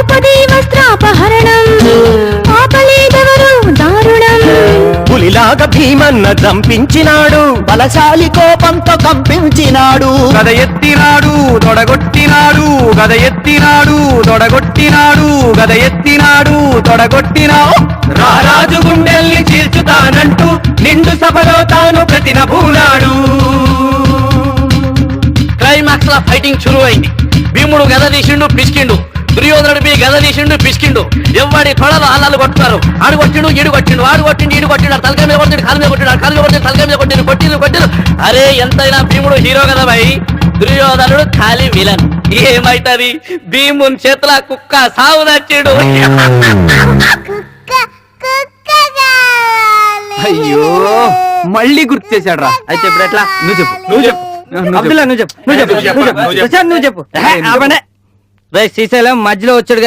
ద్రౌపది వస్త్రాపహరణం ఆపలేదెవరు దారుణం. పులిలాగా భీమన్న చంపించినాడు, బలశాలి కోపంతో కంపించినాడు. గద ఎత్తినాడు తొడగొట్టినాడు, గద ఎత్తినాడు తొడగొట్టినాడు, గద ఎత్తినాడు తొడగొట్టినాడు. రారాజు గుండెల్ని చీల్చుతానంటూ నిండు సభలో తాను ప్రతినబూనాడు. క్లైమాక్స్ లా ఫైటింగ్ షురు అయింది. భీముడు గద తీసిండు పిసికిండు, దుర్యోధనుడు గద తీసిండు పిసికిండు. ఎవడి తొడలు అల్లాలు కొట్టున్నారు. ఆడు కొట్టిండు ఈడు కొట్టిండు, ఆడు కొట్టిండు ఈడు కొట్టిండు, తలకాయ మీద కొట్టిండు కాలు మీద కొట్టిండు, కాలు మీద కొట్టిండు తలకాయ మీద కొట్టిండు, కొట్టిండు. అరే ఎంతైనా భీముడు హీరో కదా భయ్, దుర్యోధనుడు ఖాళీ విలన్. ఏమైతది భీముని చేతుల కుక్క సాగు నచ్చాడు. అయ్యో మళ్ళీ గుర్తు చేశాడు రా. అయితే ఇప్పుడు ఎట్లా? నువ్వు చెప్పు అబ్దుల్లా, నువ్వు చెప్పు. శ్రీశైలం మధ్యలో వచ్చాడు.